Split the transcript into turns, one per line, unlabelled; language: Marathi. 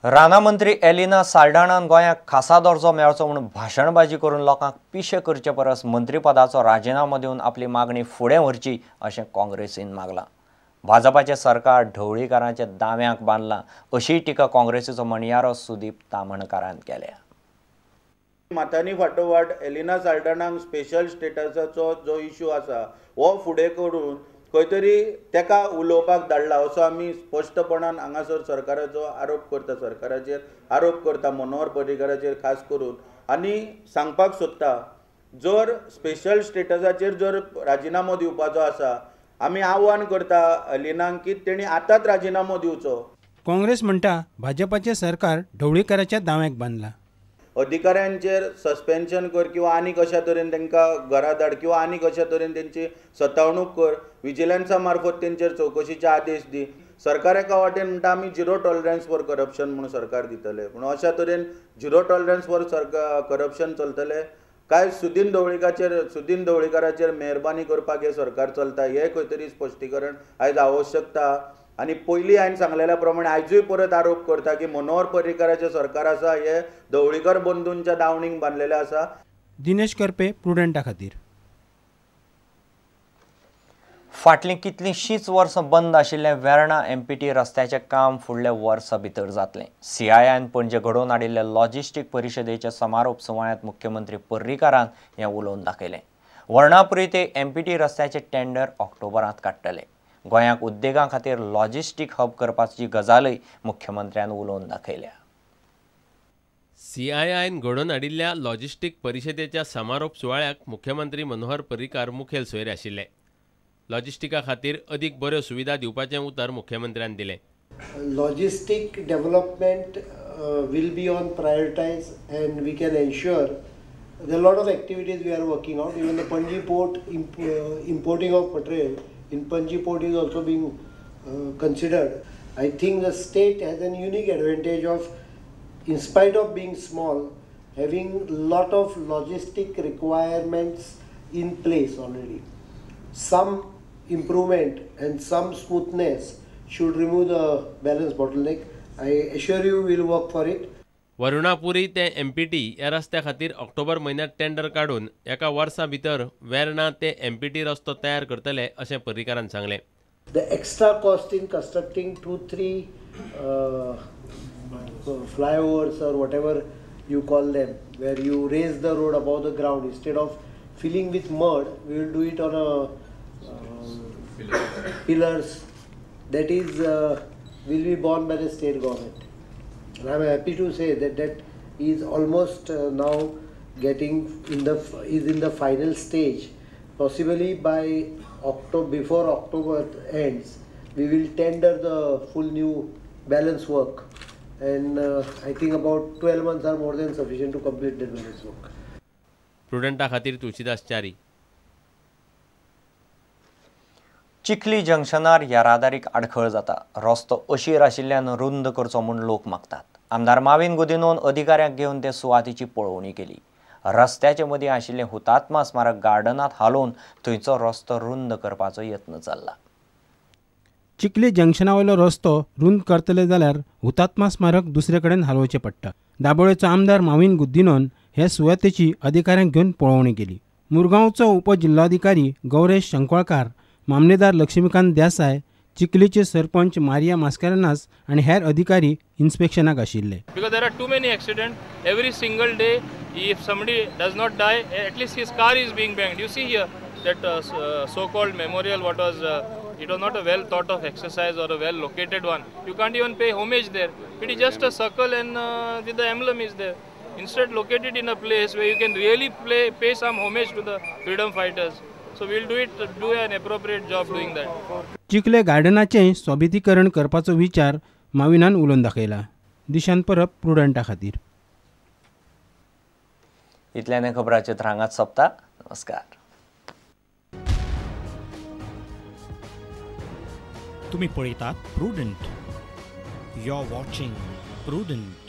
राना मंत्री एलिना साल्ढाणान गोंयाक खासा दर्जो मेळचो म्हणून भाशणबाजी करून लोकांक पिशे करचे परस मंत्रीपदाचो राजिनामो दिवन आपली मागणी फुडें व्हरची अशें काँग्रेसीन मागलां। भाजपाचे सरकार ढवळीकारांच्या दाव्यांक बांदलां अशी टिका काँग्रेसीचो मणियारो सुदीप तामणकारान केल्या।
मातांनी फाटोफाट एलिना साल्ढाणांक स्पेशल स्टेटसाचो जो इश्यू आसा हो फुडें करून खंय तरी तेका उलोवपाक धाडला असो आमी स्पश्टपणान हांगासर सरकाराचो आरोप करता, सरकाराचेर आरोप करता, मनोहर पर्रीकाराचेर खास करून। आनी सांगपाक सोदता, जर स्पेशल स्टेटसाचेर जर राजिनामो दिवपाचो आसा, आमी आव्हान करता एलिनाक की तेणी आतांच राजिनामो दिवचो।
काँग्रेस म्हणटा भाजपाचे सरकार ढवळीकाराच्या दाव्यांक बांदला।
अधिकाऱ्यांचेर सस्पेन्शन कर किंवा आनी कशा तरेन तांकां घरा धाड किंवा आनी कशा तरेन तेंची सतावणूक कर, विजिलन्सा मार्फत तेंचेर चवकशीचे आदेश दी। सरकार एका वाटेन म्हणटा आमी झिरो टॉलरन्स फॉर करप्शन म्हणून सरकार दितले, पूण अशा तरेन झिरो टॉलरन्स फॉर करप्शन चलतले काय सुदीन ढवळीकाराचेर मेहरबानी करपाक हे सरकार चलता, हे खंय तरी स्पश्टीकरण आयज आवश्यकता। आनी पयलीं हांवें सांगलेल्या प्रमाणे आयजूय परत आरोप करता की मनोहर पर्रीकाराचें सरकार आसा हे ढवळीकर बंधूंच्या दावणीक बांदलेलें आसा।
दिनेश करपे, प्रुडंटा खातीर।
फाटलीं कितलींशींच वर्सां बंद आशिल्लें वेर्णा MPT रस्त्याचें काम फुडल्या वर्सा भितर जातलें। CIIन पणजे घडोवन हाडिल्ल्या लॉजिस्टीक परिशदेच्या समारोप सुवाळ्यांत मुख्यमंत्री पर्रीकारान हें उलोवन दाखयलें। वर्णापुरी ते MPT रस्त्याचें टेंडर ऑक्टोबरांत काडटले। गोंयाक उद्देगां खातीर लॉजिस्टीक हब करपाची गजालय मुख्यमंत्र्यान उलोवन दाखयल्या।
CIIन घडोवन हाडिल्ल्या लॉजिस्टीक परिशदेच्या समारोप सुवाळ्याक मुख्यमंत्री मनोहर पर्रीकार मुखेल सोयरे आशिल्ले। लॉजिस्टिका खातीर अदीक बऱ्यो सुविधा दिवपाचें उतर मुख्यमंत्र्यान दिलें।
Logistic development will be on prioritize and we can ensure there are a lot of activities we are working on. Even the Panji port importing of material in Panji port is also being considered. I think the state has a unique advantage of, in spite of being small, having a lot of logistic requirements in place already. Some improvement and some smoothness should remove the balance bottleneck. I assure you we will work for it.
Varunapuri ते MPT ह्या रस्त्या खातीर ऑक्टोबर म्हयन्यांत टेंडर काडून एका वर्सा भितर वेर्णा ते MPT रस्तो तयार करतले अशें पर्रीकारान सांगलें।
The extra cost in constructing 2-3 flyovers or whatever you call them, where you raise the road above the ground instead of filling with mud, we will do it on a pillars. That is will be borne by the state government. And I am happy to say that is almost now getting in the final stage. Possibly by before October ends, we will tender the full new balance work, and I think about 12 months are more than sufficient to complete that balance work.
प्रुडंटा खातीर तुळशीदास च्यारी।
चिखली जंक्शनार येरादारीक आडखळ जाता। रस्तो अशीर आशिल्ल्यान रुंद करचो म्हूण लोक मागतात। आमदार माविन गुदिनोन अधिकाऱ्यांक घेवन ते सुवातीची पळोवणी केली। रस्त्याचे मदीं आशिल्लें हुतात्मा स्मारक गार्डनांत हालोवन थंयचो रस्तो रुंद करपाचो यत्न चल्ला।
चिखली जंक्शना वयलो रस्तो रुंद करतले जाल्यार हुतात्मा स्मारक दुसरे कडेन हालोवचें पडटा। दाबोळेचो आमदार माविन गुद्दिनोन हे सुवातेची अधिकाऱ्यांक घेवन पळोवणी केली। मुरगांवचो उपजिल्हाधिकारी गौरेश शंकवाळकार, मामलेदार लक्ष्मीकांत देसाय, चिखलीचे सरपंच मारिया मास्कारेनास आणि हेर अधिकारी इन्स्पेक्शनाक आशिल्ले।
Because there are too many accidents every single day. If somebody does not die, at least his car is being banged. You see here that so-called memorial, it was not a well thought of exercise or a well located one. You can't even pay homage there. It is just a circle and with the emblem is there. Instead, locate it in a place where you can really pay some homage to the freedom fighters. So we'll do an appropriate job doing that.
Chikhale गार्डनाचे सोबितीकरण करपाचो विचार माविनान उलोवन दाखयला। दिशांत परब, प्रुडंटा खातीर।
इतल्यान खबरांचे हांगाच सोंपता। नमस्कार।
तुम्ही पळयतात Prudent. You are watching prudent.